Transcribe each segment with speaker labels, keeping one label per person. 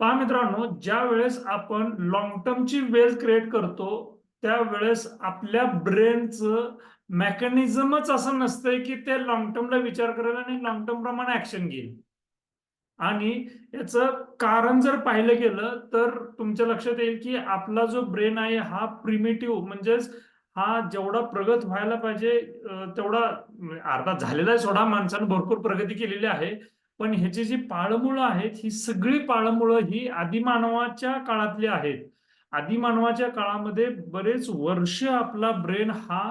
Speaker 1: पहा मित्रांनो, ज्या वेळेस आपण लॉंग टर्मची वेल्थ क्रिएट करतो त्यावेळेस आपल्या ब्रेनचं मेकॅनिझमच असं नसतंय की ते लॉंग टर्मला विचार करेल आणि लॉंग टर्म प्रमाणे ऍक्शन घेईल. आणि याचं कारण जर पाहिलं गेलं तर तुमच्या लक्षात येईल की आपला जो ब्रेन आहे हा प्रिमिटिव्ह म्हणजेच हा जेवढा प्रगत व्हायला पाहिजे तेवढा अर्थात झालेला आहे. सोडा, माणसानं भरपूर प्रगती केलेली आहे, पण ह्याची जी पाळंमुळं आहेत ही सगळी पाळंमुळं ही आदिमानवाच्या काळातली आहेत. आदिमानवाच्या काळामध्ये बरेच वर्ष आपला ब्रेन हा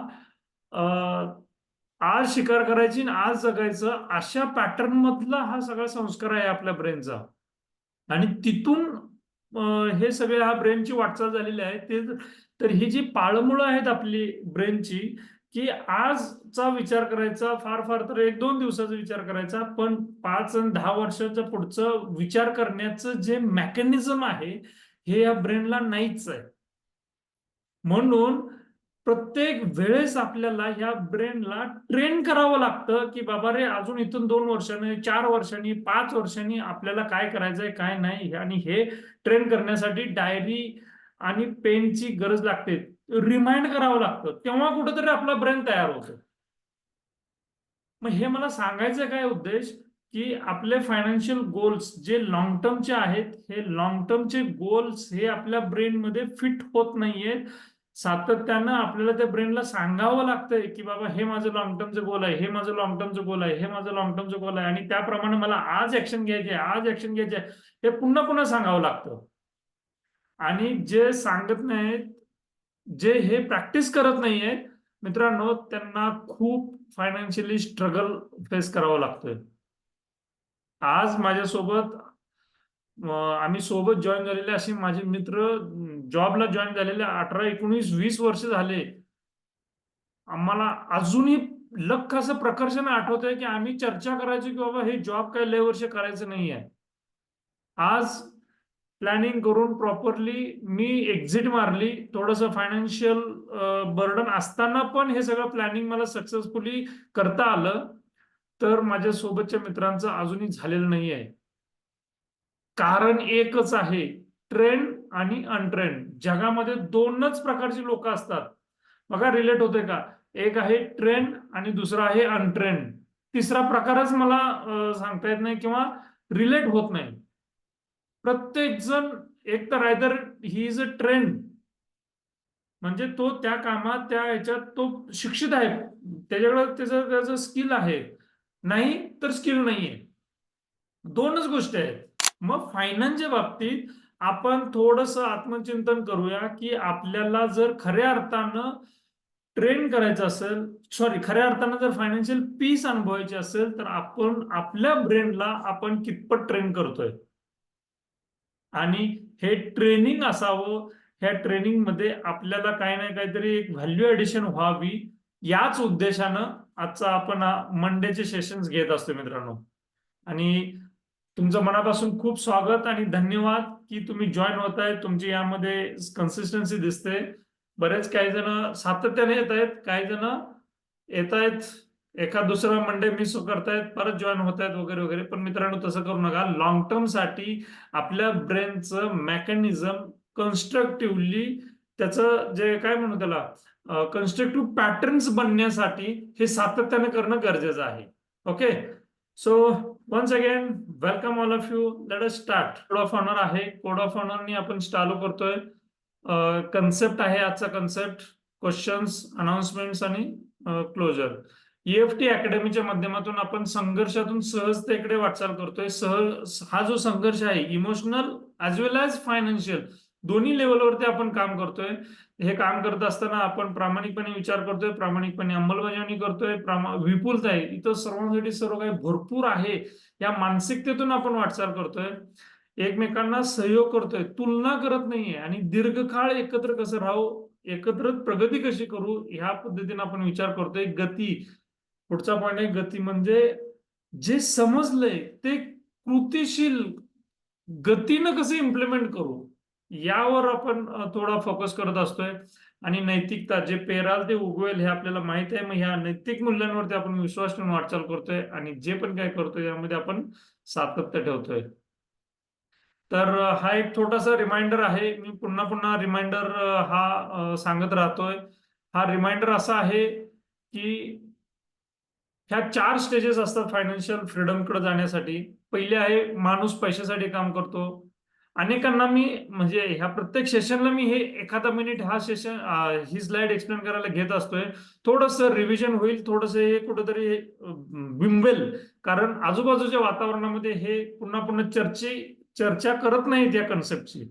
Speaker 1: आज शिकार करायची आणि आज जगायचं अशा पॅटर्न मधला हा सगळा संस्कार आहे आपल्या ब्रेनचा. आणि तिथून हे सगळे हा ब्रेनची वाटचाल झालेली आहे ते. तर ही जी पाळंमुळं आहेत आपली ब्रेनची, की आजचा विचार करायचा फार फार तर 1-2 दिवसाचा विचार करायचा, पण 5 आणि 10 वर्षाच्या पुढचं विचार करण्याचं जे मेकॅनिझम आहे हे या ब्रेनला नाहीच आहे. म्हणून प्रत्येक वेळेस आपल्याला ह्या ब्रेनला ट्रेन करावं लागतं की बाबा रे, अजून इथून 2 वर्षांनी, 4 वर्षांनी, 5 वर्षांनी आपल्याला काय करायचंय काय नाही. आणि हे ट्रेन करण्यासाठी डायरी आणि पेनची गरज लागते. रिमाइंड करावं लागतं, तेव्हा कुठेतरी आपला ब्रेन तयार होतो. मग हे मला सांगायचं काय उद्देश, की आपले फायनान्शियल गोल्स जे लॉंग टर्मचे आहेत, हे लॉंग टर्मचे गोल्स हे आपल्या ब्रेनमध्ये फिट होत नाहीयेत. सातत्यानं आपल्याला त्या ब्रेनला सांगावं लागतंय की बाबा हे माझं लॉंग टर्मचं गोल आहे, हे माझं लॉंग टर्मचं गोल आहे, हे माझं लॉंग टर्मचं गोल आहे, आणि त्याप्रमाणे मला आज ऍक्शन घ्यायची आहे, आज ऍक्शन घ्यायची आहे, हे पुन्हा पुन्हा सांगावं लागतं. आणि जे सांगत नाहीत, जे हे प्रॅक्टिस करत नाहीये मित्रांनो, त्यांना खूप फायनान्शियली स्ट्रगल फेस करावं लागतोय. आज माझ्यासोबत आम्ही सोबत जॉईन झालेले असे माझे मित्र जॉबला जॉईन झालेले 18, 19, 20 वर्ष झाले. आम्हाला अजूनही लख असं प्रकर्षाने आठवतंय की आम्ही चर्चा करायचो की बाबा हे जॉब काय लय वर्ष करायचं नाहीये. आज प्लॅनिंग करून प्रॉपरली मी एक्झिट मारली. थोडंसं फायनान्शियल बर्डन असताना पण हे सगळं प्लॅनिंग मला सक्सेसफुली करता आलं. तर माझ्या सोबतच्या मित्रांचं अजूनही झालेलं नाही आहे. कारण एकच आहे, ट्रेंड आणि अनट्रेंड. जगामध्ये 2च प्रकारची लोक असतात. बघा, रिलेट होते का? एक आहे ट्रेंड आणि दुसरा आहे अनट्रेंड. तिसरा प्रकारच मला सांगता येत नाही किंवा रिलेट होत नाही. प्रत्येक जण एक तर either he is a trend, म्हणजे तो त्या कामात त्या ह्याच्यात तो शिक्षित आहे, त्याच्याकडे त्याचं त्याचं स्किल आहे, नाही तर स्किल नाहीये. 2च गोष्टी आहेत. मग फायनान्सच्या बाबतीत आपण थोडंसं आत्मचिंतन करूया की आपल्याला जर खऱ्या अर्थानं ट्रेन करायचं असेल, सॉरी, खऱ्या अर्थानं जर फायनान्शियल पीस अनुभवायची असेल, तर आपण आपल्या ब्रेनला आपण कितपत ट्रेन करतोय. आणि हे ट्रेनिंग असावं. ह्या ट्रेनिंग मध्ये आपल्याला काही ना काहीतरी एक व्हॅल्यू ऍडिशन व्हावी, याच उद्देशानं आजचा आपण मंडेचे सेशन्स घेत असतो मित्रांनो. आणि तुमचं मनापासून खूप स्वागत आणि धन्यवाद की तुम्ही जॉईन होत आहे. तुमची यामध्ये कन्सिस्टन्सी दिसते. बरेच काही जण सातत्याने येत आहेत, काही जण येत आहेत, एखाद दुसरा मंडे मिस करतायत, परत जॉईन होत आहेत वगैरे वगैरे. पण मित्रांनो, तसं करू नका. लॉंग टर्म साठी आपल्या ब्रेनचं मेकॅनिझम कन्स्ट्रक्टिव्हली, त्याचं जे काय म्हणू त्याला, कन्स्ट्रक्टिव्ह पॅटर्न्स बनण्यासाठी हे सातत्याने करणं गरजेचं आहे. Okay, so once again welcome all of you. Let us start. Code of honour आहे. कोड ऑफ ऑनरनी आपण चालू करतोय. कन्सेप्ट आहे आजचा कन्सेप्ट, क्वेश्चन्स, अनाउन्समेंट्स आणि क्लोजर. ईएफटी अकॅडमीच्या माध्यमातून आपण संघर्षातून सहजतेकडे वाटचाल करतोय. हा जो संघर्ष आहे, इमोशनल ऍज वेल एज फायनान्शियल, दोन्ही लेवलवरती आपण काम करतोय. हे काम करत असताना आपण प्रामाणिकपणे विचार करतोय, प्रामाणिकपणे अंमलबजावणी करतोय, विपुलता आहे इथं सर्वांसाठी, सर्व काही भरपूर आहे, या मानसिकतेतून आपण वाटचाल करतोय. एकमेकांना सहयोग करतोय, तुलना करत नाहीये, आणि दीर्घकाळ एकत्र कसं राहू, एकत्र प्रगती कशी करू, ह्या पद्धतीने आपण विचार करतोय. गती, पुढचा पॉइंट आहे गती. म्हणजे जे समजलंय ते कृतीशील गतीनं कसं इम्प्लिमेंट करू, यावर आपण थोडा फोकस करत असतोय. आणि नैतिकता, जे पेराल ते उगवेल हे आपल्याला माहित आहे. मग ह्या नैतिक मूल्यांवरती आपण विश्वास ठेवून वाटचाल करतोय, आणि जे पण काय करतोय यामध्ये आपण सातत्य ठेवतोय. तर हा एक छोटासा रिमाइंडर आहे. मी पुन्हा पुन्हा रिमाइंडर हा सांगत राहतोय. हा रिमाइंडर असा आहे की ह्या 4 स्टेजेस असतात फायनान्शियल फ्रीडमकडे जाण्यासाठी. पहिले आहे माणूस पैशासाठी काम करतो. अनेकांना मी म्हणजे ह्या प्रत्येक सेशनला मी हे एखादा मिनिट हा सेशन ही स्लाइड एक्सप्लेन करायला घेत असतोय. थोडंसं रिव्हिजन होईल, थोडंसं हे कुठंतरी बिंबेल, कारण आजूबाजूच्या वातावरणामध्ये हे पुन्हा पुन्हा चर्चा करत नाहीत या कन्सेप्टची.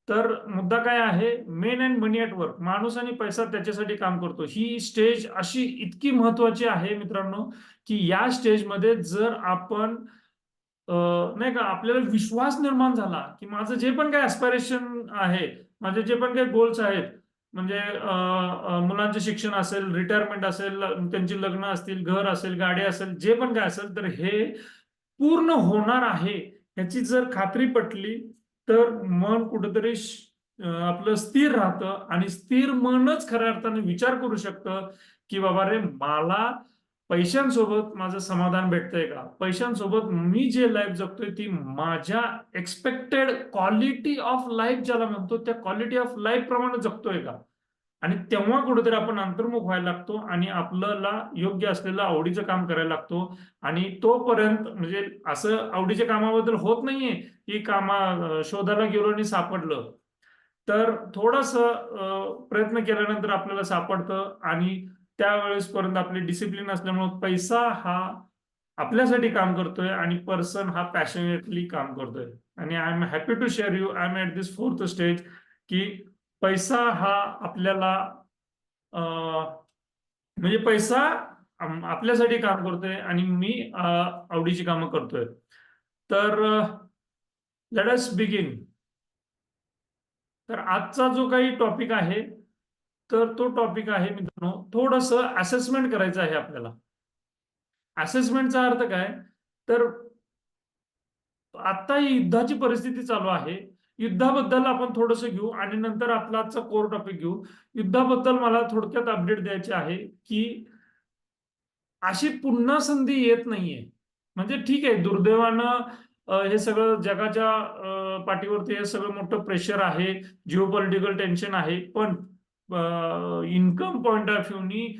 Speaker 1: तर मुद्दा काय आहे, men and money at work, माणूस आणि पैसा त्याच्यासाठी काम करतो. ही स्टेज अशी इतकी महत्वाची आहे मित्रांनो, की या स्टेजमध्ये जर आपण नाही का आपल्याला विश्वास निर्माण झाला, की माझं जे पण काही ॲस्पिरेशन आहे, माझे जे पण काही गोल्स आहेत, म्हणजे मुलांचे शिक्षण असेल, रिटायरमेंट असेल, त्यांची लग्न असतील, घर असेल, गाडी असेल, जे पण काय असेल, तर हे पूर्ण होणार आहे ह्याची जर खात्री पटली, तर मन कुठेतरी आपलं स्थिर राहतं आणि स्थिर मनच खऱ्या अर्थाने विचार करू शकतं की बाबा रे, मला पैशांसोबत माझं समाधान भेटतंय का, पैशांसोबत मी जे लाईफ जगतोय ती माझ्या एक्सपेक्टेड क्वालिटी ऑफ लाईफ ज्याला म्हणतो त्या क्वालिटी ऑफ लाईफ प्रमाणे जगतोय का. आणि तेव्हा कुठेतरी आपण अंतर्मुख व्हायला लागतो आणि आपल्याला योग्य असलेलं आवडीचं काम करायला लागतो. आणि तोपर्यंत म्हणजे असं आवडीच्या कामाबद्दल होत नाहीये की शोधायला गेलो आणि सापडलं. तर थोडस प्रयत्न केल्यानंतर आपल्याला सापडतं आणि त्यावेळेसपर्यंत आपली डिसिप्लिन असल्यामुळे पैसा हा आपल्यासाठी काम करतोय आणि पर्सन हा पॅशनेटली काम करतोय. आणि I am happy to share you, I am at this 4th stage, की पैसा हा आपल्याला म्हणजे पैसा आपल्यासाठी काम करतोय आणि मी आवडीची कामं करतोय. तर लेट अस बिगिन. तर आजचा जो काही टॉपिक आहे, तर तो टॉपिक आहे मित्रांनो, थोडस असेसमेंट करायचं आहे आपल्याला. असेसमेंटचा अर्थ काय, तर आता ही युद्धाची परिस्थिती चालू आहे. युद्धाबद्दल आपण थोडंसं घेऊ आणि नंतर आपला आजचा कोर टॉपिक घेऊ. युद्धाबद्दल मला थोडक्यात अपडेट द्यायची आहे की अशी पुन्हा संधी येत नाहीये. म्हणजे ठीक आहे, दुर्दैवानं हे सगळं जगाच्या पाठीवरती हे सगळं मोठं प्रेशर आहे, जिओपॉलिटिकल टेन्शन आहे, पण इन्कम पॉइंट ऑफ व्ह्यूनी,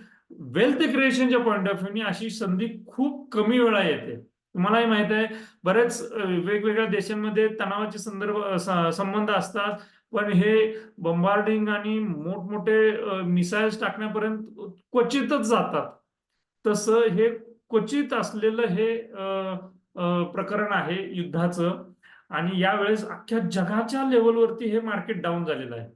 Speaker 1: वेल्थ क्रिएशनच्या पॉइंट ऑफ व्ह्यूनी अशी संधी खूप कमी वेळा येते. तुम्हालाही माहित आहे, बरेच वेगवेगळ्या देशांमध्ये तणावाचे संबंध असतात, पण हे बॉम्बार्डिंग आणि मोठमोठे मिसाईल्स टाकण्यापर्यंत क्वचितच जातात. तसं हे क्वचित असलेलं हे प्रकरण आहे युद्धाचं. आणि यावेळेस अख्ख्या जगाच्या लेवलवरती हे मार्केट डाऊन झालेलं आहे.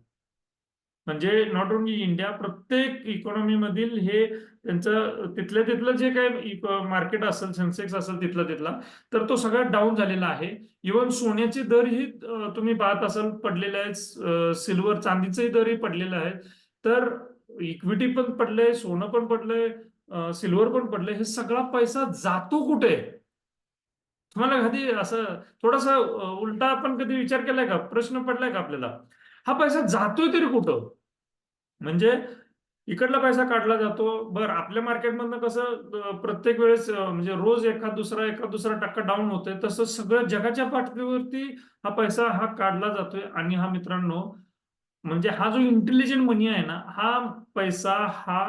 Speaker 1: म्हणजे नॉट ओनली इंडिया, प्रत्येक इकॉनॉमी मधील हे त्यांचं तिथलं जे काही मार्केट असेल, सेन्सेक्स असेल तिथला, तर तो सगळ्यात डाऊन झालेला आहे. इव्हन सोन्याचे दरही तुम्ही पाहत असाल पडलेले आहेत, सिल्वर चांदीचेही दरही पडलेले आहेत. तर इक्विटी पण पडले, सोनं पण पडलंय, सिल्वर पण पडले. हे सगळा पैसा जातो कुठे? तुम्हाला कधी असं थोडासा उलटा आपण कधी विचार केलाय का, प्रश्न पडलाय का आपल्याला, हा पैसा जातोय तरी कुठं? म्हणजे इकडला पैसा काढला जातो. बरं, आपल्या मार्केटमधनं कसं प्रत्येक वेळेस म्हणजे रोज एखाद दुसरा टक्का डाऊन होतोय, तसं सगळं जगाच्या पातळीवरती हा पैसा हा काढला जातोय. आणि हा मित्रांनो, म्हणजे हा जो इंटेलिजंट मनी आहे ना, हा पैसा हा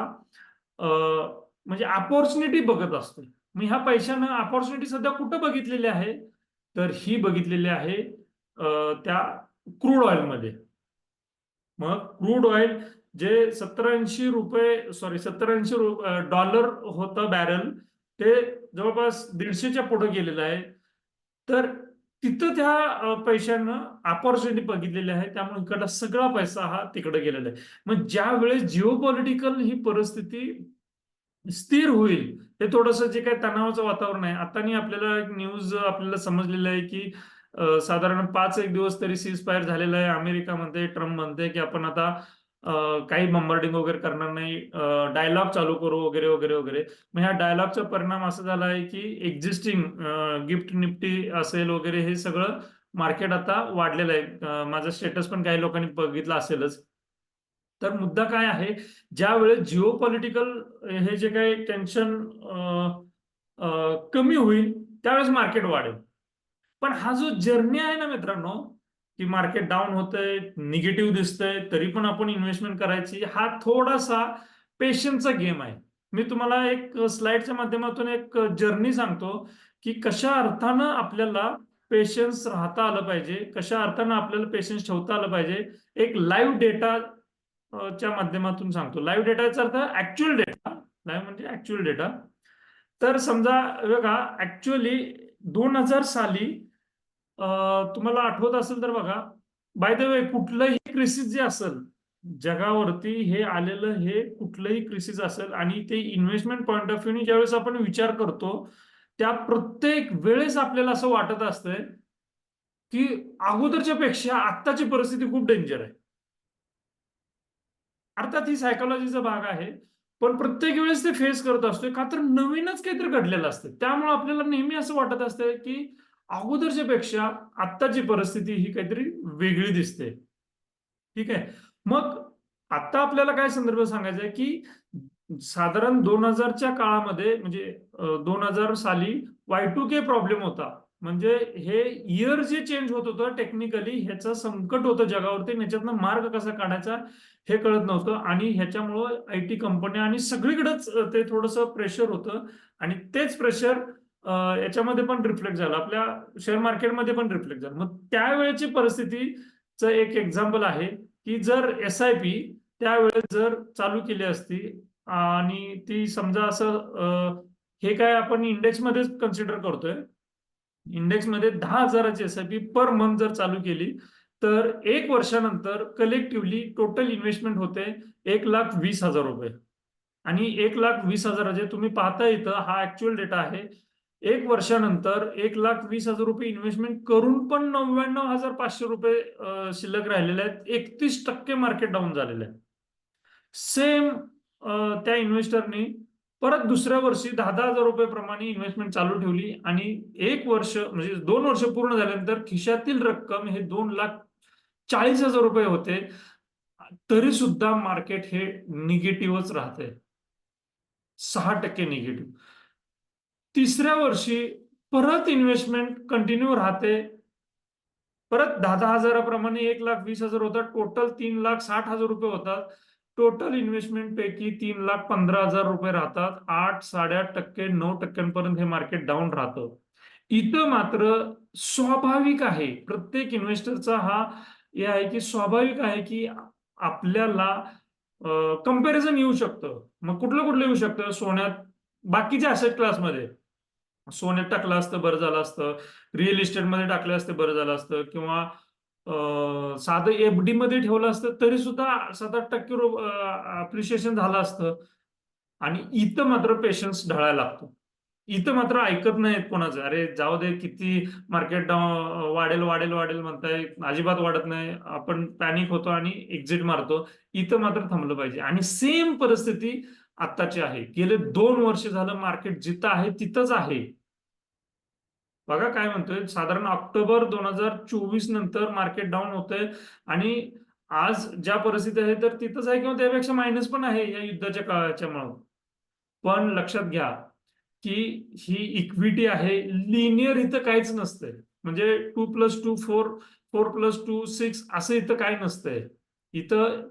Speaker 1: म्हणजे अपॉर्च्युनिटी बघत असतो. मग ह्या पैशानं अपॉर्च्युनिटी सध्या कुठं बघितलेली आहे, तर ही बघितलेली आहे त्या क्रूड ऑइलमध्ये. मग क्रूड ऑइल जे 70-80 रुपये, सॉरी $70-80 होतं बॅरल, ते जवळपास 150च्या पुढे गेलेलं आहे. तर तिथं त्या पैशानं अपॉर्च्युनिटी बघितलेली आहे, त्यामुळे इकडला सगळा पैसा हा तिकडे गेलेला आहे. मग ज्या वेळेस जिओपॉलिटिकल ही परिस्थिती स्थिर होईल, हे थोडंसं जे काही तणावाचं वातावरण आहे, आतानी आपल्याला एक न्यूज आपल्याला समजलेलं आहे की साधारण 5 एक दिवस तरी सीज फायर झालेलं आहे. अमेरिका म्हणते, ट्रम्प म्हणते की आपण आता काही बॉम्बार्डिंग वगैरे करणार नाही, डायलॉग चालू करू वगैरे वगैरे वगैरे. मग ह्या डायलॉगचा परिणाम असा झाला आहे की एक्झिस्टिंग गिफ्ट निफ्टी असेल वगैरे हे सगळं मार्केट आता वाढलेलं आहे. माझं स्टेटस पण काही लोकांनी बघितलं असेलच. तर मुद्दा काय आहे, ज्या वेळेस जिओ पॉलिटिकल हे जे काही टेन्शन कमी होईल, त्यावेळेस मार्केट वाढेल. पण हा जो जर्नी आहे ना मित्रांनो, की मार्केट डाऊन होतंय, निगेटिव्ह दिसतंय, तरी पण आपण इन्व्हेस्टमेंट करायची, हा थोडासा पेशन्सचा गेम आहे. मी तुम्हाला एक स्लाइडच्या माध्यमातून एक जर्नी सांगतो, की कशा अर्थानं आपल्याला पेशन्स राहता आलं पाहिजे, कशा अर्थानं आपल्याला पेशन्स ठेवता आलं पाहिजे. एक लाईव्ह डेटा च्या माध्यमातून सांगतो. लाईव्ह डेटाचा अर्थ ऍक्च्युअल डेटा, लाईव्ह म्हणजे ऍक्च्युअल डेटा. तर समजा बघा, ऍक्च्युअली 2000 साली तुम्हाला आठवत असेल तर बघा, बाय द वे कुठलंही क्रिसिस जे असेल जगावरती हे आलेलं, हे कुठलंही क्रिसिस असेल आणि ते इन्व्हेस्टमेंट पॉईंट ऑफ व्ह्यू ज्यावेळेस आपण विचार करतो, त्या प्रत्येक वेळेस आपल्याला असं वाटत असतंय की अगोदरच्या पेक्षा आत्ताची परिस्थिती खूप डेंजर आहे. अर्थात ही सायकोलॉजीचा भाग आहे, पण प्रत्येक वेळेस ते फेस करत असतोय का तर नवीनच काहीतरी घडलेलं असतं. त्यामुळे आपल्याला नेहमी असं वाटत असतं की अगोदरच्या पेक्षा आत्ताची परिस्थिती ही काहीतरी वेगळी दिसते. ठीक आहे. मग आता आपल्याला काय संदर्भ सांगायचा आहे की साधारण 2000च्या काळामध्ये म्हणजे 2000 साली Y2K प्रॉब्लेम होता. म्हणजे हे इयर जे चेंज होत होतं टेक्निकली, ह्याचं संकट होतं जगावरती, ह्याच्यातनं मार्ग कसा काढायचा हे कळत नव्हतं आणि ह्याच्यामुळं आयटी कंपन्या आणि सगळीकडेच ते थोडंसं प्रेशर होतं आणि तेच प्रेशर याच्यामध्ये पण रिफ्लेक्ट झालं, आपल्या शेअर मार्केटमध्ये पण रिफ्लेक्ट झालं. मग त्यावेळेची परिस्थितीचं एक एक्झाम्पल आहे की जर SIP त्यावेळेस जर चालू केली असती आणि ती समजा असं हे काय आपण इंडेक्समध्येच कन्सिडर करतोय, इंडेक्समध्ये 10,000ची SIP पर मंथ जर चालू केली तर 1 वर्षानंतर कलेक्टिव्हली टोटल इन्व्हेस्टमेंट होते 1,20,000 रुपये. आणि 1,20,000 तुम्ही पाहता इथं हा ऍक्च्युअल डेटा आहे. 1 वर्षानंतर 1,20,000 रुपये इन्व्हेस्टमेंट करून पण 99,500 रुपये शिल्लक राहिलेले आहेत. 31% मार्केट डाऊन झालेलं आहे. सेम त्या इन्व्हेस्टरनी परत दुसऱ्या वर्षी 10,000 रुपये प्रमाणे इन्व्हेस्टमेंट चालू ठेवली आणि 1 वर्ष म्हणजे 2 वर्ष पूर्ण झाल्यानंतर खिशातील रक्कम हे 2,40,000 रुपये होते. तरी सुद्धा मार्केट हे निगेटिव्हच राहते, 6% निगेटिव्ह. तिसऱ्या वर्षी परत इन्व्हेस्टमेंट कंटिन्यू राहते, परत 10,000 प्रमाणे 1,20,000 होतात, टोटल 3,60,000 रुपये होतात. टोटल इन्व्हेस्टमेंट पैकी 3,15,000 रुपये राहतात. 8-8.5%, 9% हे मार्केट डाऊन राहतं. इथं मात्र स्वाभाविक आहे, प्रत्येक इन्व्हेस्टरचा हा हे आहे की स्वाभाविक आहे की आपल्याला कंपॅरिझन येऊ शकतं. मग कुठलं कुठलं येऊ शकतं? सोन्यात, बाकीच्या असेट क्लासमध्ये सोन्यात टाकलं असतं बरं झालं असतं, रिअल इस्टेटमध्ये टाकलं असतं बरं झालं असतं, किंवा साधं FD मध्ये ठेवलं असतं तरी सुद्धा 7-8% अप्रिशिएशन झालं असतं. आणि इथं मात्र पेशन्स ढळायला लागतो. इथं मात्र ऐकत नाहीत कोणाचं, अरे जाऊ दे, किती मार्केट वाढेल वाढेल वाढेल म्हणताय, अजिबात वाढत नाही, आपण पॅनिक होतो आणि एक्झिट मारतो. इथं मात्र थांबलं पाहिजे. आणि सेम परिस्थिती आत्ताची आहे. गेले 2 वर्ष झालं मार्केट जिथं आहे तिथंच आहे. बघा काय म्हणतोय, साधारण ऑक्टोबर 2024 नंतर मार्केट डाऊन होतंय आणि आज ज्या परिस्थिती आहे तर तिथंच आहे किंवा त्यापेक्षा मायनस पण आहे या युद्धाच्या काळाच्यामुळे. पण लक्षात घ्या की ही इक्विटी आहे, लिनियर इथं काहीच नसतंय. म्हणजे 2+2 4+2 6 असं इथं काय नसतंय. इथं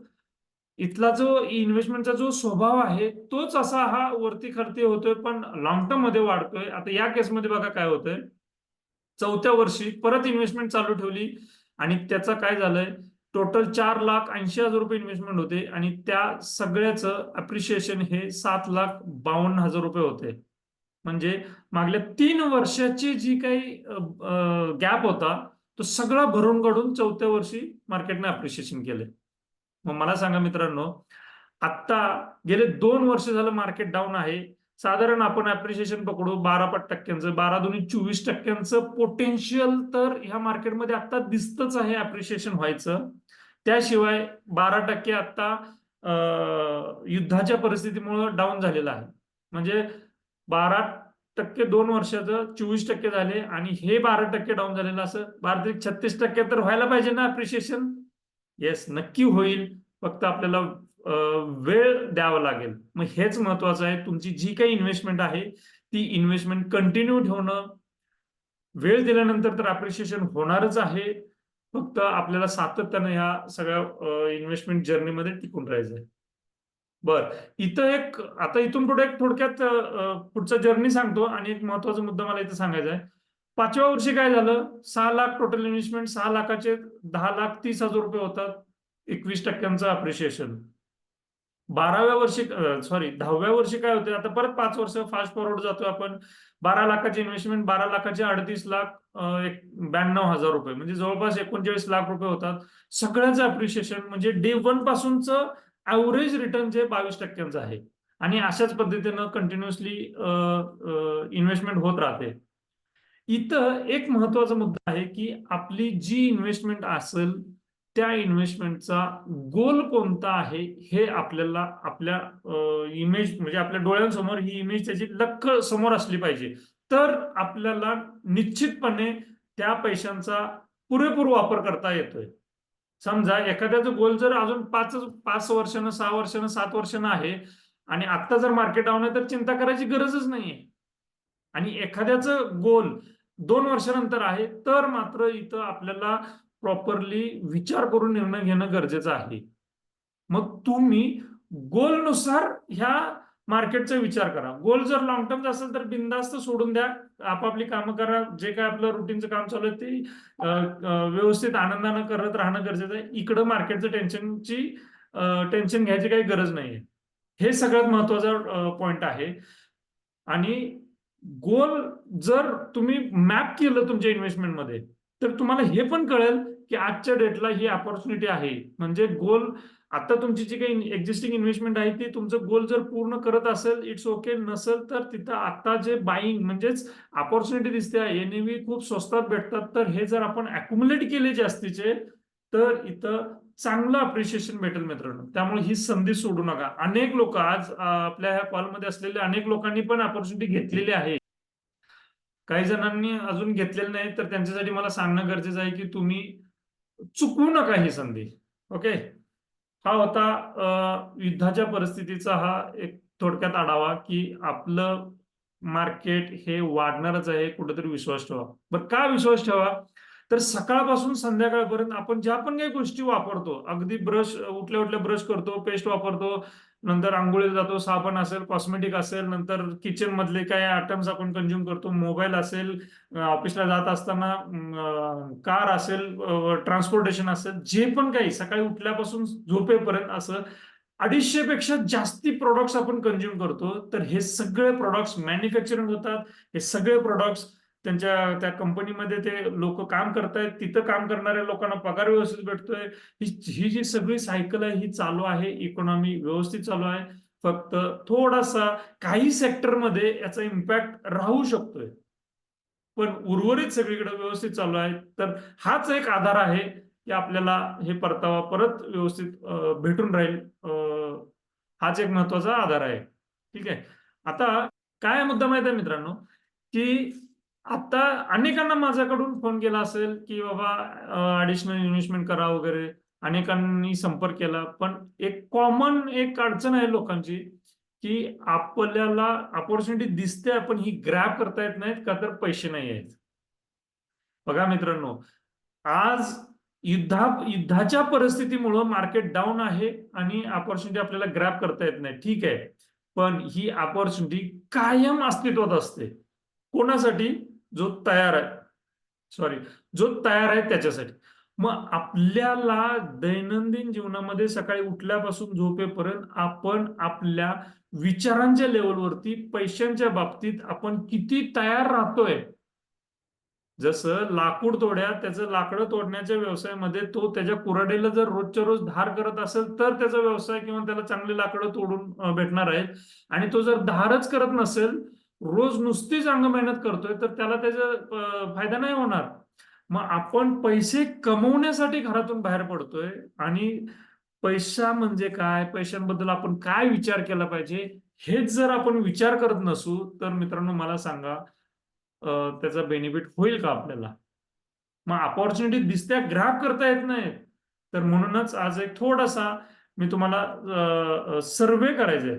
Speaker 1: इथला जो इन्व्हेस्टमेंटचा जो स्वभाव आहे तोच असा हा वरती खालती होतोय, पण लॉंग टर्म मध्ये वाढतोय. आता या केसमध्ये बघा काय होतंय, चौथ्या वर्षी परत इन्व्हेस्टमेंट चालू ठेवली आणि त्याचं काय झालंय, टोटल 4,80,000 रुपये इन्व्हेस्टमेंट होते आणि त्या सगळ्याचं अप्रिशिएशन हे 7,52,000 रुपये होते. म्हणजे मागल्या 3 वर्षाची जी काही गॅप होता तो सगळा भरून काढून चौथ्या वर्षी मार्केटने अप्रिशिएशन केले. मग मला सांगा मित्रांनो, आता गेले 2 वर्ष झालं मार्केट डाऊन आहे. साधारण आपण अप्रिशिएशन पकडू 12%, 12×2 = 24% पोटेन्शियल तर ह्या मार्केटमध्ये आता दिसतच आहे अप्रिशिएशन व्हायचं. त्याशिवाय 12% आता युद्धाच्या परिस्थितीमुळे डाऊन झालेला आहे. म्हणजे 12% 2 वर्षाचं 24% झाले आणि हे 12% डाऊन झालेलं, असं 12-36% तर व्हायला पाहिजे ना अप्रिशिएशन. येस, नक्की होईल, फक्त आपल्याला वेळ द्यावा लागेल. मग हेच महत्वाचं आहे. तुमची जी काही इन्व्हेस्टमेंट आहे ती इन्व्हेस्टमेंट कंटिन्यू ठेवणं, वेळ दिल्यानंतर तर अप्रिशिएशन होणारच आहे. फक्त आपल्याला सातत्यानं ह्या सगळ्या इन्व्हेस्टमेंट जर्नीमध्ये टिकून राहायचंय. बर, इथं एक आता इथून पुढे एक थोडक्यात पुढचा जर्नी सांगतो आणि एक महत्वाचा मुद्दा मला इथं सांगायचा आहे. 5व्या वर्षी काय झालं, 6 लाख टोटल इन्व्हेस्टमेंट, 6 लाखाचे 10,30,000 रुपये होतात, 21% अप्रिशिएशन. 12व्या वर्षी, सॉरी 10व्या वर्षी काय होते, आता परत 5 वर्ष फास्ट फॉरवर्ड जातोय आपण. 12 लाखाची इन्व्हेस्टमेंट, 12 लाखाचे 38 लाख, 92,000 रुपये, म्हणजे जवळपास 39 लाख रुपये होतात. सगळ्याचं अप्रिशिएशन म्हणजे डे 1 पासूनचं ऍव्हरेज रिटर्न जे 22% आहे. आणि अशाच पद्धतीनं कंटिन्युअसली इन्व्हेस्टमेंट होत राहते. इथं एक महत्वाचा मुद्दा आहे की आपली जी इन्व्हेस्टमेंट असेल त्या इन्व्हेस्टमेंटचा गोल कोणता आहे हे आपल्याला आपल्या इमेज म्हणजे आपल्या डोळ्यांसमोर ही इमेज त्याची लख समोर असली पाहिजे. तर आपल्याला निश्चितपणे त्या पैशांचा पुरेपूर वापर करता येतोय. समजा एखाद्याचं गोल जर अजून 5 वर्षानं, 6 वर्षानं, 7 वर्षानं आहे आणि आता जर मार्केट डाऊन आहे तर चिंता करायची गरजच नाहीये. आणि एखाद्याचं गोल 2 वर्षानंतर आहे तर मात्र इथं आपल्याला प्रॉपरली विचार करून निर्णय घेणं गरजेचं आहे. मग तुम्ही गोलनुसार ह्या मार्केटचा विचार करा. गोल जर लॉंग टर्म असेल तर बिनधास्त सोडून द्या, आपापली कामं करा, जे काय आपलं रुटीनचं काम चालू आहे ते व्यवस्थित आनंदानं करत राहणं गरजेचं आहे. इकडं मार्केटचं टेन्शन घ्यायची काही गरज नाहीये. हे सगळ्यात महत्वाचा पॉइंट आहे. आणि गोल जर तुम्ही मॅप केलं तुमच्या इन्व्हेस्टमेंटमध्ये तर तुम्हाला हे पण कळेल की आजच्या डेटला ही अपॉर्च्युनिटी आहे. म्हणजे गोल आता तुमची जी काही एक्झिस्टिंग इन्व्हेस्टमेंट आहे ती तुमचं गोल जर पूर्ण करत असेल इट्स ओके, नसेल तर तिथं आता जे बाईंग म्हणजेच अपॉर्च्युनिटी दिसते एनएव्ही खूप स्वस्तात भेटतात, तर हे जर आपण अक्युमुलेट केले जास्तीचे तर इथं चांगलं अप्रिशिएशन भेटेल मित्रांनो. त्यामुळे ही संधी सोडू नका. अनेक लोक आज आपल्या ह्या कॉलमध्ये असलेल्या अनेक लोकांनी पण अपॉर्च्युनिटी घेतलेली आहे. काही जणांनी अजून घेतलेलं नाही तर त्यांच्यासाठी मला सांगणं गरजेचं आहे की तुम्ही चुकवू नका ही संधी. ओके, हा होता युद्धाच्या परिस्थितीचा हा एक थोडक्यात आढावा की आपलं मार्केट हे वाढणारच आहे, कुठेतरी विश्वास ठेवा. बरं, का विश्वास ठेवा, तर सकाळपासून संध्याकाळपर्यंत आपण ज्या पण काही गोष्टी वापरतो, अगदी ब्रश उठल्या उठल्या ब्रश करतो, पेस्ट वापरतो, नंतर आंघोळीला जातो, साबण असेल, कॉस्मेटिक असेल, नंतर किचन मधले काय आयटम्स आपण कंझ्युम करतो, मोबाईल असेल, ऑफिसला जात असताना कार असेल, ट्रान्सपोर्टेशन असेल, जे पण काही सकाळी उठल्यापासून झोपेपर्यंत असं 250 पेक्षा जास्ती प्रोडक्ट्स आपण कंझ्युम करतो. तर हे सगळे प्रोडक्ट्स मॅन्युफॅक्चरिंग होतात. हे सगळे प्रोडक्ट्स त्यांच्या त्या कंपनीमध्ये ते लोक काम करतायत, तिथं काम करणाऱ्या लोकांना पगार व्यवस्थित भेटतोय. ही जी सगळी सायकल आहे ही चालू आहे, इकॉनॉमी व्यवस्थित चालू आहे. फक्त थोडासा काही सेक्टरमध्ये याचा इम्पॅक्ट राहू शकतोय, पण उर्वरित सगळीकडे व्यवस्थित चालू आहे. तर हाच एक आधार आहे की आपल्याला हे परतावा परत व्यवस्थित भेटून राहील. हाच एक महत्वाचा आधार आहे. ठीक आहे. आता काय मुद्दा माहित आहे मित्रांनो, की आता अनेकांना माझ्याकडून फोन केला असेल की बाबा ऍडिशनल इन्व्हेस्टमेंट करा वगैरे, अनेकांनी संपर्क केला, पण एक कॉमन एक अडचण आहे लोकांची की आपल्याला अपॉर्च्युनिटी दिसते पण ही ग्रॅब करता येत नाहीत का तर पैसे नाही आहेत. बघा मित्रांनो, आज युद्धाच्या परिस्थितीमुळे मार्केट डाऊन आहे आणि अपॉर्च्युनिटी आपल्याला ग्रॅब करता येत नाही, ठीक आहे. पण ही अपॉर्च्युनिटी कायम अस्तित्वात असते. कोणासाठी? जो तयार आहे, सॉरी, जो तयार आहे त्याच्यासाठी. मग आपल्याला दैनंदिन जीवनामध्ये सकाळी उठल्यापासून झोपेपर्यंत आपण आपल्या विचारांच्या लेवलवरती पैशांच्या बाबतीत आपण किती तयार राहतोय. जसं लाकूड तोड्या त्याचं लाकडं तोडण्याच्या व्यवसायामध्ये तो त्याच्या कुऱ्हाडीला जर रोजच्या रोज धार करत असेल तर त्याचा व्यवसाय किंवा त्याला चांगली लाकडं तोडून भेटणार आहे. आणि तो जर धारच करत नसेल, रोज नुसतीच अंग मेहनत करतोय, तर त्याला त्याचा फायदा नाही होणार. मग आपण पैसे कमवण्यासाठी घरातून बाहेर पडतोय आणि पैसा म्हणजे काय, पैशांबद्दल आपण काय विचार केला पाहिजे, हेच जर आपण विचार करत नसू तर मित्रांनो मला सांगा त्याचा बेनिफिट होईल का आपल्याला. मग अपॉर्च्युनिटी दिसत्या, ग्रॅब करता येत नाहीत. तर म्हणूनच आज एक थोडासा मी तुम्हाला सर्वे करायचंय.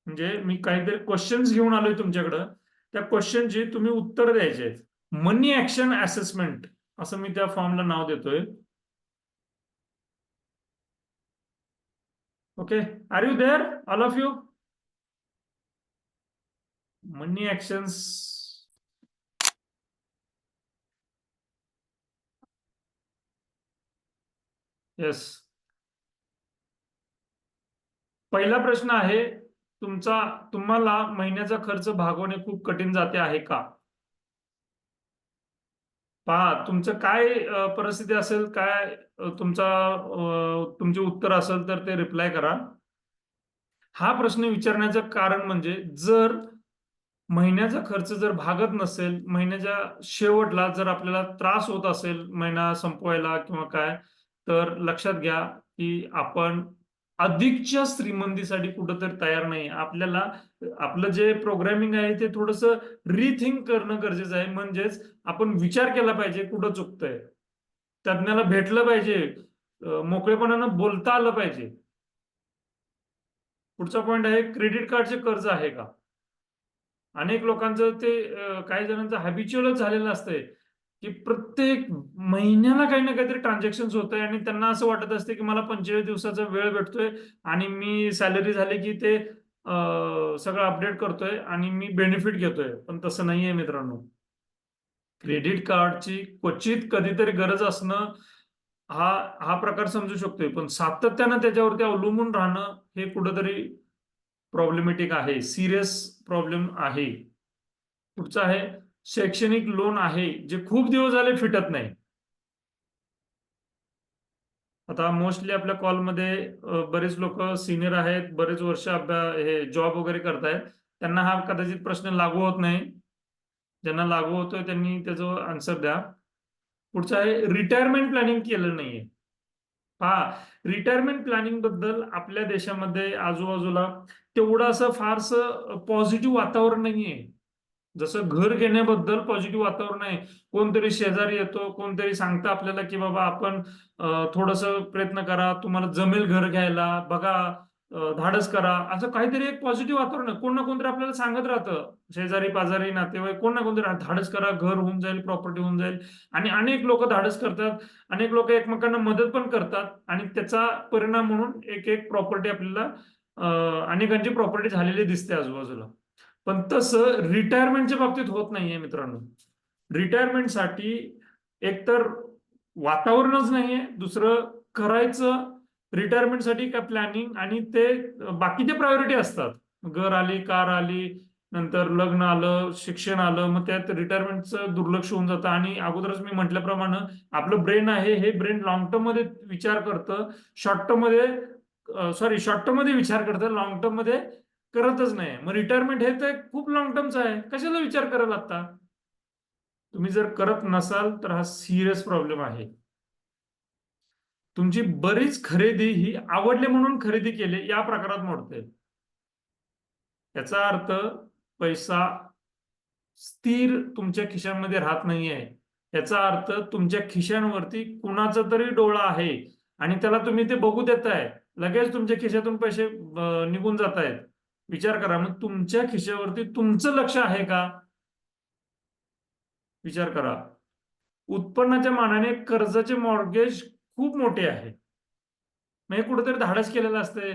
Speaker 1: म्हणजे मी काहीतरी क्वेश्चन्स घेऊन आलोय तुमच्याकडं, त्या क्वेश्चनची तुम्ही उत्तर द्यायचे आहेत. मनी ऍक्शन असेसमेंट असं मी त्या फॉर्मला नाव देतोय. Okay, are you there all of you? Money actions. Yes. पहिला प्रश्न आहे तुम्हाला महिन्याचा खर्च भागवणे खूप कठीण जाते आहे का? पहा तुमचं काय परिस्थिती असेल, काय तुमचे उत्तर असेल तर ते रिप्लाय करा. हा प्रश्न विचारण्याचं कारण म्हणजे जर महिन्याचा खर्च जर भागत नसेल, महिन्याच्या शेवटला जर आपल्याला त्रास होत असेल महिना संपवायला किंवा काय, तर लक्षात घ्या की आपण अधिकच्या श्रीमंतीसाठी कुठंतरी तयार नाही. आपल्याला आपलं जे प्रोग्रामिंग आहे ते थोडस रिथिंक करणं गरजेचं आहे. म्हणजेच आपण विचार केला पाहिजे कुठं चुकतंय, तज्ञाला भेटलं पाहिजे, मोकळेपणानं बोलता आलं पाहिजे. पुढचा पॉइंट आहे क्रेडिट कार्डचे कर्ज आहे का? अनेक लोकांचं ते काही जणांचं हॅबिच्युअलच झालेलं असतंय की प्रत्येक महिन्याला काही ना काहीतरी ट्रान्झॅक्शन होत आहे आणि त्यांना असं वाटत असते की मला 45 दिवसाचा वेळ भेटतोय आणि मी सॅलरी झाली की ते सगळं अपडेट करतोय आणि मी बेनिफिट घेतोय. पण तसं नाहीये मित्रांनो. क्रेडिट कार्डची क्वचित कधीतरी गरज असणं हा हा प्रकार समजू शकतोय, पण सातत्यानं त्याच्यावरती अवलंबून राहणं हे कुठंतरी प्रॉब्लेमॅटिक आहे, सिरियस प्रॉब्लेम आहे. पुढचा आहे शैक्षणिक लोन आहे जे खूप दिवस झाले फिटत नाही. आता मोस्टली आपल्या कॉलमध्ये बरेच लोक सिनियर आहेत, बरेच वर्ष हे जॉब वगैरे करतायत, त्यांना हा कदाचित प्रश्न लागू होत नाही. ज्यांना लागू होतोय त्यांनी त्याचं आन्सर द्या. पुढचा आहे रिटायरमेंट प्लॅनिंग केलं नाहीये. पहा, रिटायरमेंट प्लॅनिंग बद्दल आपल्या देशामध्ये आजूबाजूला तेवढं असं फारसं पॉझिटिव्ह वातावरण नाहीये. जसं घर घेण्याबद्दल पॉझिटिव्ह वातावरण आहे. कोणतरी शेजारी येतो, कोणतरी सांगतं आपल्याला की बाबा आपण थोडस प्रयत्न करा, तुम्हाला जमेल घर घ्यायला, बघा धाडस करा, असं काहीतरी एक पॉझिटिव्ह वातावरण आहे. कोण ना कोणतरी आपल्याला सांगत राहतं, शेजारी पाजारी नातेवाईक कोण ना कोणतरी धाडस करा, घर होऊन जाईल, प्रॉपर्टी होऊन जाईल. आणि अनेक लोक धाडस करतात, अनेक लोक एकमेकांना मदत पण करतात आणि त्याचा परिणाम म्हणून एक एक प्रॉपर्टी आपल्याला अनेकांची प्रॉपर्टी झालेली दिसते आजूबाजूला. पण तसं रिटायरमेंटच्या बाबतीत होत नाहीये मित्रांनो. रिटायरमेंटसाठी एकतर वातावरणच नाहीये, दुसरं करायचं रिटायरमेंटसाठी काय प्लॅनिंग आणि ते बाकीच्या प्रायोरिटी असतात. घर आली, कार आली, नंतर लग्न आलं, शिक्षण आलं, मग त्यात रिटायरमेंटचं दुर्लक्ष होऊन जातं. आणि अगोदरच मी म्हटल्याप्रमाणे आपलं ब्रेन आहे हे ब्रेन लॉंग टर्म मध्ये विचार करतं, शॉर्ट टर्म मध्ये शॉर्ट टर्म मध्ये विचार करतं, लॉंग टर्म मध्ये करतच नाही. मग रिटायरमेंट हे तर खूप लॉंग टर्मचं आहे, कशाला विचार कराल आता? तुम्ही जर करत नसाल तर हा सिरियस प्रॉब्लेम आहे. तुमची बरीच खरेदी ही आवडले म्हणून खरेदी केली या प्रकारात मोडते. याचा अर्थ पैसा स्थिर तुमच्या खिशांमध्ये राहत नाहीये. याचा अर्थ तुमच्या खिशांवरती कुणाचा तरी डोळा आहे आणि त्याला तुम्ही ते बघू देताय, लगेच तुमच्या खिशातून पैसे निघून जात आहेत. विचार करा, मग तुमच्या खिशावरती तुमचं लक्ष आहे का? विचार करा. उत्पन्नाच्या मानाने कर्जाचे मॉर्गेज खूप मोठे आहे. म्हणजे कुठेतरी धाडस केलेलं असतंय,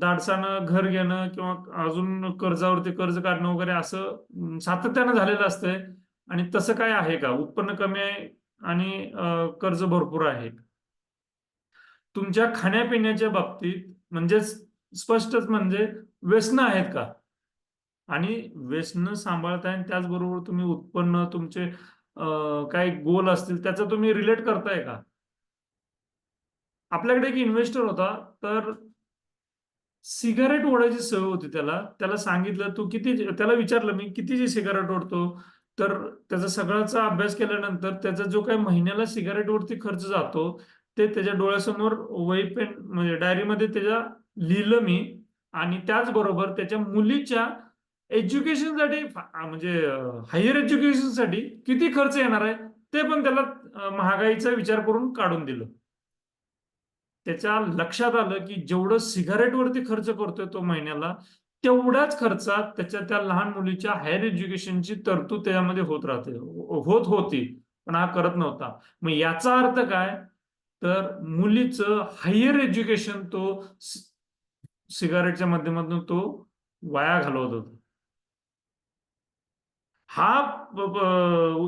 Speaker 1: धाडसानं घर घेणं किंवा अजून कर्जावरती कर्ज काढणं वगैरे असं सातत्यानं झालेलं असतंय. आणि तसं काय आहे का? उत्पन्न कमी आहे आणि कर्ज भरपूर आहे. तुमच्या खाण्यापिण्याच्या बाबतीत म्हणजे स्पष्टच म्हणजे व्यसनं आहेत का? आणि व्यसनं सांभाळताय आणि त्याचबरोबर तुम्ही उत्पन्न तुमचे काही गोल असतील त्याचा तुम्ही रिलेट करताय का? आपल्याकडे एक इन्व्हेस्टर होता, तर सिगारेट ओढायची सवय होती त्याला. त्याला सांगितलं, तू किती, त्याला विचारलं मी, कितीची सिगारेट ओढतो? तर त्याचा सगळ्याचा अभ्यास केल्यानंतर त्याचा जो काही महिन्याला सिगारेटवरती खर्च जातो, ते त्याच्या डोळ्यासमोर वही पेन म्हणजे डायरीमध्ये त्याच्या लिहिलं मी. आणि त्याचबरोबर त्याच्या मुलीच्या एज्युकेशनसाठी म्हणजे हायर एज्युकेशनसाठी किती खर्च येणार आहे ते पण त्याला महागाईचा विचार करून काढून दिलं. त्याच्या लक्षात आलं की जेवढं सिगारेटवरती खर्च करतोय तो महिन्याला, तेवढ्याच खर्चात त्याच्या त्या लहान मुलीच्या हायर एज्युकेशनची तरतूद त्याच्यामध्ये होत राहते, होत होती, पण हा करत नव्हता. मग याचा अर्थ काय, तर मुलीचं हायर एज्युकेशन तो सिगारेटच्या माध्यमातून तो वाया घालवत होता. हा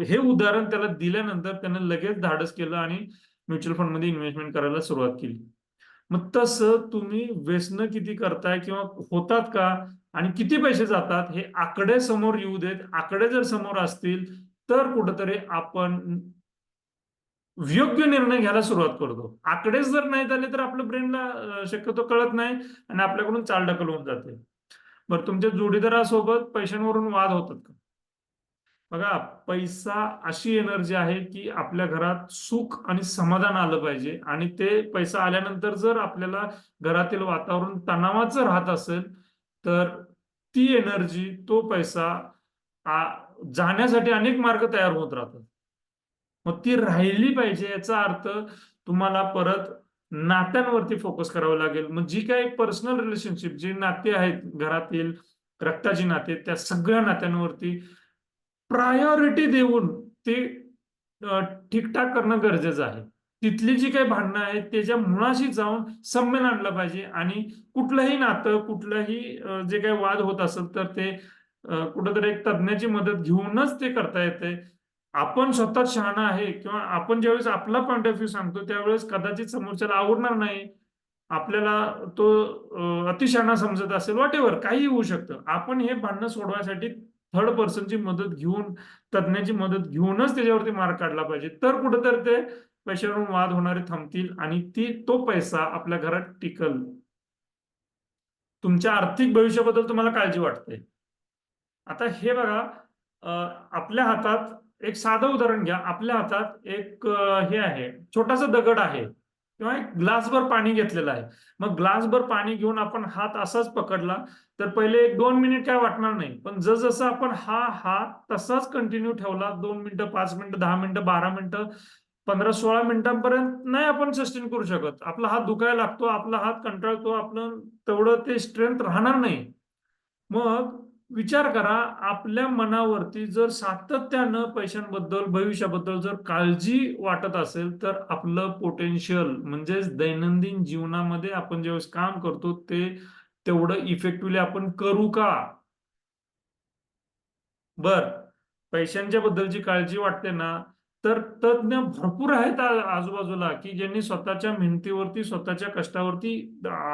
Speaker 1: हे उदाहरण त्याला दिल्यानंतर त्यानं लगेच धाडस केलं आणि म्युच्युअल फंड मध्ये इन्व्हेस्टमेंट करायला सुरुवात केली. मग तसं तुम्ही व्यसन किती करताय किंवा होतात का आणि किती पैसे जातात हे आकडे समोर येऊ देत. आकडे जर समोर असतील तर कुठेतरी आपण योग्य निर्णय घ्यायला सुरुवात करतो. आकडेच जर नाही झाले तर आपल्या ब्रेनला शक्यतो कळत नाही आणि आपल्याकडून चालढकल होऊन जाते. बरं, तुमच्या जोडीदारासोबत पैशांवरून वाद होतात का? बघा, पैसा अशी एनर्जी आहे की आपल्या घरात सुख आणि समाधान आलं पाहिजे, आणि ते पैसा आल्यानंतर जर आपल्याला घरातील वातावरण तणावाचं राहत असेल तर ती एनर्जी, तो पैसा जाण्यासाठी अनेक मार्ग तयार होत राहतात. मग ती राहिली पाहिजे याचा अर्थ तुम्हाला परत नात्यांवरती फोकस करावं लागेल. मग जी काही पर्सनल रिलेशनशिप, जी नाते आहेत घरातील, रक्ताची नाते, त्या सगळ्या नात्यांवरती प्रायोरिटी देऊन ते ठीकठाक करणं गरजेचं आहे. तिथली जी काही भांडणं आहेत त्याच्या मुळाशी जाऊन सम्मेलन आणलं पाहिजे, आणि कुठलंही नातं, कुठलंही जे काही वाद होत असेल तर ते कुठेतरी एक तज्ञाची मदत घेऊनच ते करता येते. आपण स्वतः शहाणा आहे किंवा आपण ज्यावेळेस आपला पॉईंट ऑफ व्ह्यू सांगतो त्यावेळेस कदाचित समोरच्याला आवडणार नाही. आपल्याला तो अतिशहाणा समजत असेल, व्हॉटएव्हर काही होऊ शकतं. आपण हे भांडणं सोडवायसाठी थर्ड पर्सनची मदत घेऊन, तज्ञाची मदत घेऊनच त्याच्यावरती मार्ग काढला पाहिजे. तर कुठेतरी ते पैशावरून वाद होणारे थांबतील आणि तो पैसा आपल्या घरात टिकल. तुमच्या आर्थिक भविष्याबद्दल तुम्हाला काळजी वाटते. आता हे बघा, आपल्या हातात एक साधं उदाहरण घ्या. आपल्या हातात एक हे आहे, छोटासा दगड आहे किंवा एक ग्लासभर पाणी घेतलेलं आहे. मग ग्लासभर पाणी घेऊन आपण हात असाच पकडला तर पहिले 1-2 मिनिट काय वाटणार नाही. पण जसं आपण हा हात तसाच कंटिन्यू ठेवला, 2 मिनिटं, 5 मिनिटं, 10 मिनिटं, 12 मिनिटं, 15-16 मिनिटांपर्यंत नाही आपण सस्टेन करू शकत. आपला हात दुखायला लागतो, आपला हात कंटाळतो, आपलं तेवढं ते स्ट्रेंथ राहणार नाही. मग विचार करा, आपल्या मनावरती जर सातत्यानं पैशांबद्दल, भविष्याबद्दल जर काळजी वाटत असेल तर आपलं पोटेन्शियल म्हणजेच दैनंदिन जीवनामध्ये आपण ज्यावेळेस काम करतो ते तेवढं इफेक्टिव्हली आपण करू का? बर, पैशांच्या बद्दलची काळजी वाटते ना, तर तज्ञ भरपूर आहेत आजूबाजूला की ज्यांनी स्वतःच्या मेहनतीवरती, स्वतःच्या कष्टावरती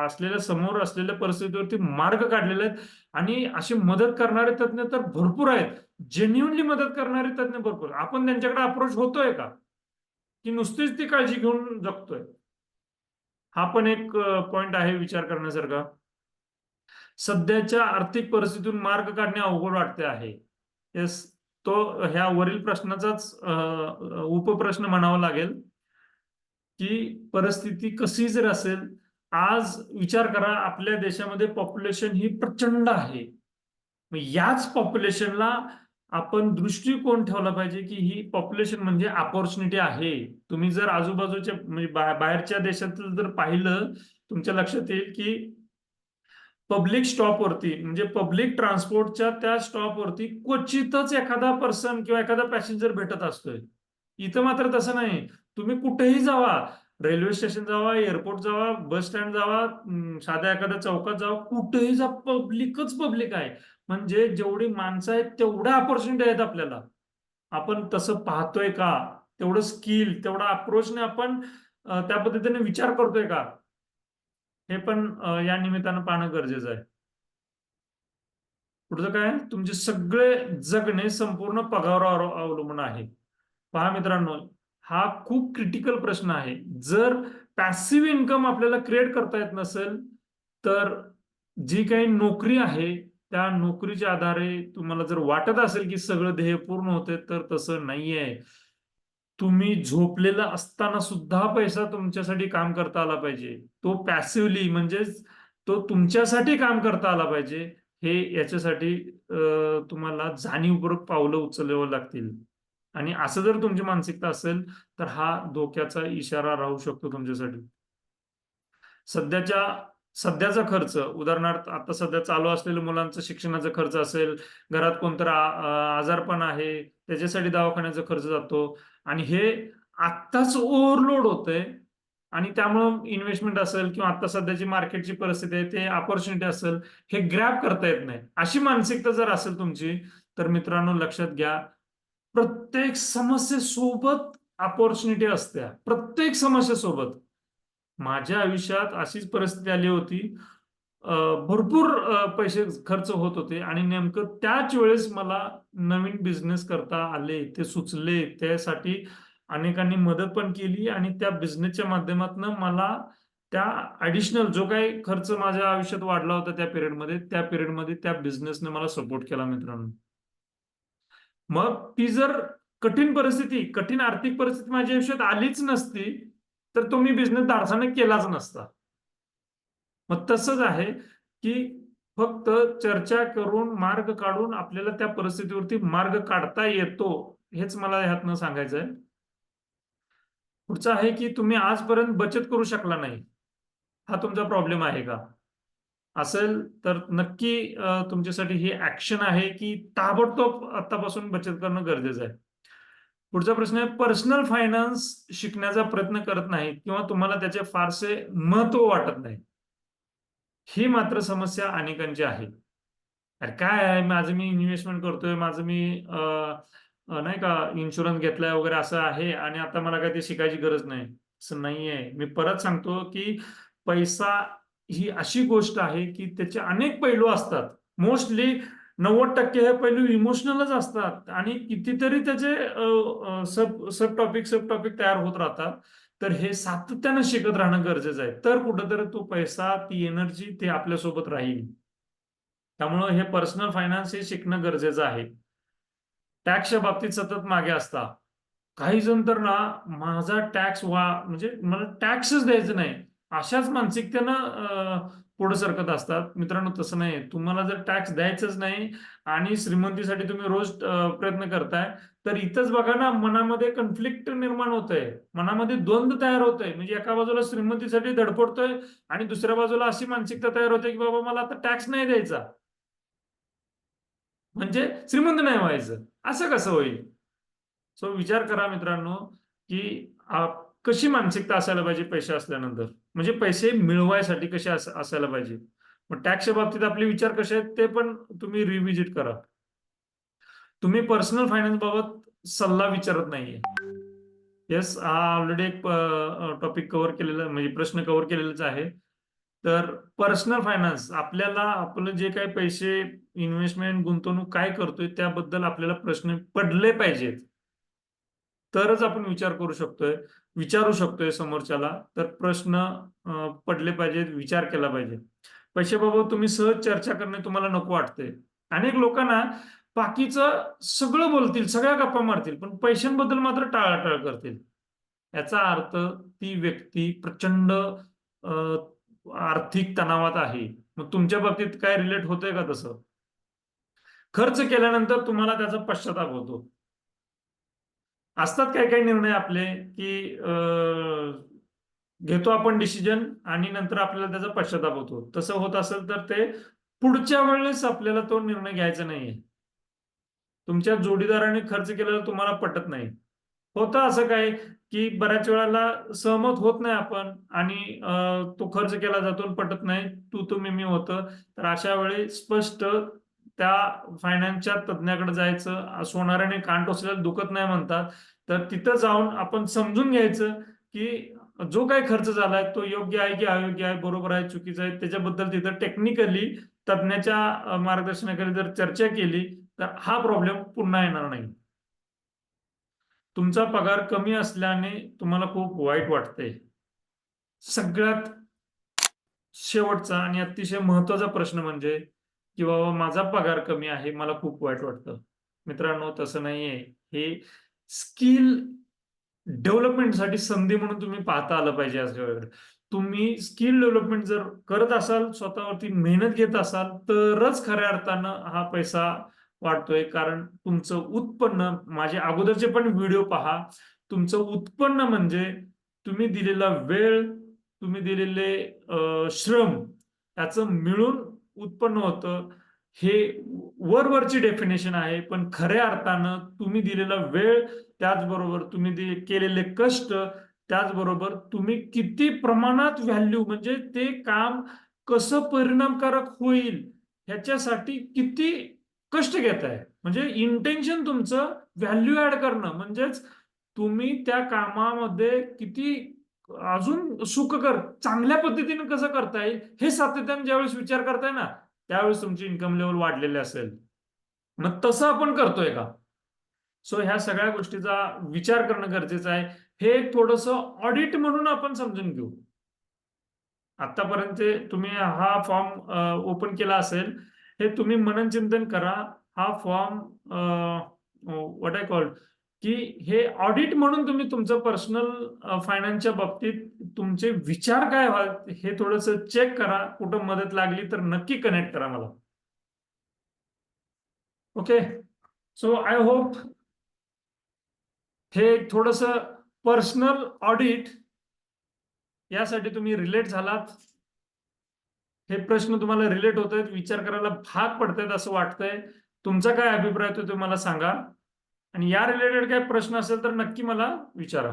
Speaker 1: असलेल्या, समोर असलेल्या परिस्थितीवरती मार्ग काढलेले आहेत. आणि अशी मदत करणारे तज्ञ तर भरपूर आहेत. जेन्युनली मदत करणारे तज्ञ भरपूर. आपण त्यांच्याकडे अप्रोच होतोय का, की नुसतीच ती काळजी घेऊन जगतोय? हा पण एक पॉइंट आहे विचार करण्यासारखा. सध्याच्या आर्थिक परिस्थितीतून मार्ग काढणे अवघड वाटते आहे. येस, तो ह्या वरील प्रश्नाचाच उपप्रश्न म्हणावा लागेल, की परिस्थिती कशी जर असेल, आज विचार करा आपल्या देशामध्ये पॉप्युलेशन ही प्रचंड आहे. मग याच पॉप्युलेशनला आपण दृष्टिकोन ठेवला पाहिजे की ही पॉप्युलेशन म्हणजे अपॉर्च्युनिटी आहे. तुम्ही जर आजूबाजूच्या म्हणजे बाहेरच्या देशातील जर पाहिलं, तुमच्या लक्षात येईल की पब्लिक स्टॉपवरती म्हणजे पब्लिक ट्रान्सपोर्टच्या त्या स्टॉपवरती क्वचितच एखादा पर्सन किंवा एखादा पॅसेंजर भेटत असतोय. इथं मात्र तसं नाही. तुम्ही कुठेही जावा, रेल्वे स्टेशन जावा, एअरपोर्ट जावा, बस स्टँड जावा, साध्या एखाद्या चौकात जावा, कुठेही जा, पब्लिकच पब्लिक आहे. म्हणजे जेवढी माणसं आहेत तेवढ्या ऑपॉर्च्युनिटी आहेत आपल्याला. आपण तसं पाहतोय का? तेवढं स्किल, तेवढा अप्रोचने आपण त्या पद्धतीने विचार करतोय का? हे पण या निमित्तानं पाहणं गरजेचं आहे. पुढचं काय, तुमचे सगळे जगणे संपूर्ण पगारावर अवलंबून आहे. पहा मित्रांनो, हा खूप क्रिटिकल प्रश्न आहे. जर पॅसिव्ह इन्कम आपल्याला क्रिएट करता येत नसेल तर जी काही नोकरी आहे त्या नोकरीच्या आधारे तुम्हाला जर वाटत असेल की सगळं ध्येय पूर्ण होते, तर तसं नाहीये. तुम्ही झोपलेला असताना सुद्धा पैसा तुमच्यासाठी काम करता आला पाहिजे. तो पॅसिव्हली म्हणजेच तो तुमच्यासाठी काम करता आला पाहिजे. हे याच्यासाठी तुम्हाला जाणीवपूर्वक पावलं उचलावं लागतील. आणि असं जर तुमची मानसिकता असेल तर हा धोक्याचा इशारा राहू शकतो तुमच्यासाठी. सध्याच्या सध्याचा खर्च, उदाहरणार्थ आता सध्या चालू असलेल्या मुलांचं शिक्षणाचा खर्च असेल, घरात कोणतरी आजारपण आहे, त्याच्यासाठी दवाखान्याचा खर्च जातो आणि हे आत्ताच ओव्हरलोड होतंय आणि त्यामुळं इन्व्हेस्टमेंट असेल किंवा आता सध्याची मार्केटची परिस्थिती आहे, ते अपॉर्च्युनिटी असेल, हे ग्रॅब करता येत नाही. अशी मानसिकता जर असेल तुमची, तर मित्रांनो लक्षात घ्या, प्रत्येक समस्येसोबत अपॉर्च्युनिटी असते. प्रत्येक समस्येसोबत. माझ्या आयुष्यात अशीच परिस्थिती आली होती. भरपूर पैसे खर्च होत होते आणि नेमकं त्याच वेळेस मला नवीन बिझनेस करता आले, ते सुचले. त्यासाठी अनेकांनी मदत पण केली आणि त्या बिझनेसच्या माध्यमातून मला त्या ॲडिशनल जो काही खर्च माझ्या आयुष्यात वाढला होता त्या पिरियडमध्ये त्या बिझनेसने मला सपोर्ट केला मित्रांनो. मग ती जर कठीण आर्थिक परिस्थिती माझ्या आयुष्यात आलीच नसती, तर तो मी बिझनेस धाडसाने केलाच नसता. मग तसंच आहे, की फक्त चर्चा करून मार्ग काढून आपल्याला त्या परिस्थितीवरती मार्ग काढता येतो, हेच मला ह्यातनं सांगायचंय. पुढचं आहे, की तुम्ही आजपर्यंत बचत करू शकला नाही. हा तुमचा प्रॉब्लेम आहे का? असेल तर नक्की तुमच्यासाठी ही ॲक्शन आहे, की ताबडतोब आत्तापासून बचत करणं गरजेचं आहे. पुढचा प्रश्न आहे, पर्सनल फायनान्स शिकण्याचा प्रयत्न करत नाहीत किंवा तुम्हाला त्याचे फारसे महत्त्व वाटत नाही. ही मात्र समस्या अनेकांची आहे. अरे काय आहे, माझं मी इन्व्हेस्टमेंट करतोय, माझं मी अ, अ, नाही का इन्शुरन्स घेतलाय वगैरे असं आहे आणि आता मला काही ते शिकायची गरज नाही. असं नाहीये. मी परत सांगतो, की पैसा ही अशी गोष्ट आहे, की त्याचे अनेक पैलू असतात. मोस्टली 90% हे पैलू इमोशनलच असतात आणि कितीतरी त्याचे सब टॉपिक तयार होत राहतात. तर हे सातत्यानं शिकत राहणं गरजेचं आहे. तर कुठेतरी तो पैसा, ती एनर्जी ते आपल्यासोबत राहील. त्यामुळं हे पर्सनल फायनान्स हे शिकणं गरजेचं आहे. टॅक्सच्या बाबतीत सतत मागे असता. काही जण तर ना माझा टॅक्स म्हणजे मला टॅक्सच द्यायचं नाही. अशाच मानसिकतेनं पुढे सरकत असतात. मित्रांनो तसं नाही. तुम्हाला जर टॅक्स द्यायचंच नाही आणि श्रीमंतीसाठी तुम्ही रोज प्रयत्न करताय, तर इथंच बघा ना मनामध्ये कन्फ्लिक्ट निर्माण होतंय. मनामध्ये द्वंद्व तयार होतंय. म्हणजे एका बाजूला श्रीमंतीसाठी धडपडतोय आणि दुसऱ्या बाजूला अशी मानसिकता तयार होते, की बाबा मला आता टॅक्स नाही द्यायचा. म्हणजे श्रीमंत नाही व्हायचं. असं कसं होईल? सो विचार करा मित्रांनो, की कशी मानसिकता असायला पाहिजे पैसे असल्यानंतर. म्हणजे पैसे मिळवायसाठी कसे असायला पाहिजे. मग टॅक्सच्या बाबतीत आपले विचार कसे आहेत ते पण तुम्ही रिव्हिजिट करा. तुम्ही पर्सनल फायनान्स बाबत सल्ला विचारत नाहीये. येस, हा ऑलरेडी एक टॉपिक कव्हर केलेला म्हणजे प्रश्न कव्हर केलेलाच आहे. तर पर्सनल फायनान्स आपल्याला आपलं जे काही पैसे इन्व्हेस्टमेंट, गुंतवणूक काय करतोय त्याबद्दल आपल्याला प्रश्न पडले पाहिजेत. तरच आपण विचारू शकतोय समोरच्याला. तर प्रश्न पडले पाहिजेत, विचार केला पाहिजे. पैशाबाबत तुम्ही सहज चर्चा करणे तुम्हाला नको वाटतंय. अनेक लोकांना बाकीचं सगळं बोलतील, सगळ्या गप्पा मारतील, पण पैशांबद्दल मात्र टाळाटाळ करतील. याचा अर्थ ती व्यक्ती प्रचंड आर्थिक तणावात आहे. मग तुमच्या बाबतीत काय रिलेट होतंय का तसं? खर्च केल्यानंतर तुम्हाला त्याचा पश्चाताप होतो. असतात काही काही निर्णय आपले, की घेतो आपण डिसिजन आणि नंतर आपल्याला त्याचा पश्चाताप होतो. तसं होत असेल तर ते पुढच्या वेळेस आपल्याला तो निर्णय घ्यायचा नाहीये. तुमच्या जोडीदाराने खर्च केलेला तुम्हाला पटत नाही. होतं असं काय, की बऱ्याच वेळेला सहमत होत नाही आपण आणि तो खर्च केला जातो आणि पटत नाही. तू मी होतं. तर अशा वेळी स्पष्ट त्या फायनान्सच्या तज्ञाकडे जायचं. सोनाराने कान टोचलेलं दुखत नाही म्हणतात. तर तिथं जाऊन आपण समजून घ्यायचं, की जो काही खर्च झालाय तो योग्य आहे की अयोग्य आहे, बरोबर आहे, चुकीचं आहे. त्याच्याबद्दल तिथं टेक्निकली तज्ञाच्या मार्गदर्शनाखाली जर चर्चा केली, तर हा प्रॉब्लेम पुन्हा येणार नाही. तुमचा पगार कमी असल्याने तुम्हाला खूप वाईट वाटतंय. सगळ्यात शेवटचा आणि अतिशय महत्त्वाचा प्रश्न म्हणजे, की बाबा माझा पगार कमी आहे, मला खूप वाईट वाटतं. मित्रांनो तसं नाहीये. हे स्किल डेव्हलपमेंटसाठी संधी म्हणून तुम्ही पाहता आलं पाहिजे अशा वेळेला. तुम्ही स्किल डेव्हलपमेंट जर करत असाल, स्वतःवरती मेहनत घेत असाल, तरच खऱ्या अर्थानं हा पैसा वाढतोय. कारण तुमचं उत्पन्न माझे अगोदरचे पण व्हिडिओ पहा. तुमचं उत्पन्न म्हणजे तुम्ही दिलेला वेळ, तुम्ही दिलेले श्रम याचं मिळून उत्पन्न होतं. हे वरवरची डेफिनेशन आहे, पण खऱ्या अर्थानं तुम्ही दिलेला वेळ, त्याचबरोबर तुम्ही केलेले कष्ट, त्याचबरोबर तुम्ही किती प्रमाणात व्हॅल्यू म्हणजे ते काम कसं परिणामकारक होईल ह्याच्यासाठी किती कष्ट घेताय, म्हणजे इंटेन्शन तुमचं व्हॅल्यू ऍड करणं, म्हणजेच तुम्ही त्या कामामध्ये किती अजून सुखकर चांगल्या पद्धतीने कसं करता येईल हे सातत्याने ज्यावेळेस विचार करताय ना, त्यावेळेस तुमची इन्कम लेवल वाढलेली असेल. मग तसं आपण करतोय का? सो ह्या सगळ्या गोष्टीचा विचार करणं गरजेचं आहे. हे थोडस ऑडिट म्हणून आपण समजून घेऊ. आतापर्यंत तुम्ही हा फॉर्म ओपन केला असेल, हे तुम्ही मननचिंतन करा. हा फॉर्म व्हॉट आय कॉल्ड की हे ऑडिट म्हणून तुम्ही तुमचं पर्सनल फायनान्सच्या बाबतीत तुमचे विचार काय व्हाल हे थोडस चेक करा. कुठं मदत लागली तर नक्की कनेक्ट करा मला. ओके, सो आय होप हे थोडस पर्सनल ऑडिट यासाठी तुम्ही रिलेट झालात. हे प्रश्न तुम्हाला रिलेट होत आहेत, विचार करायला भाग पडतायत असं वाटतंय. तुमचा काय अभिप्राय तो मला सांगा, आणि या रिलेटेड काय प्रश्न असेल तर नक्की मला विचारा.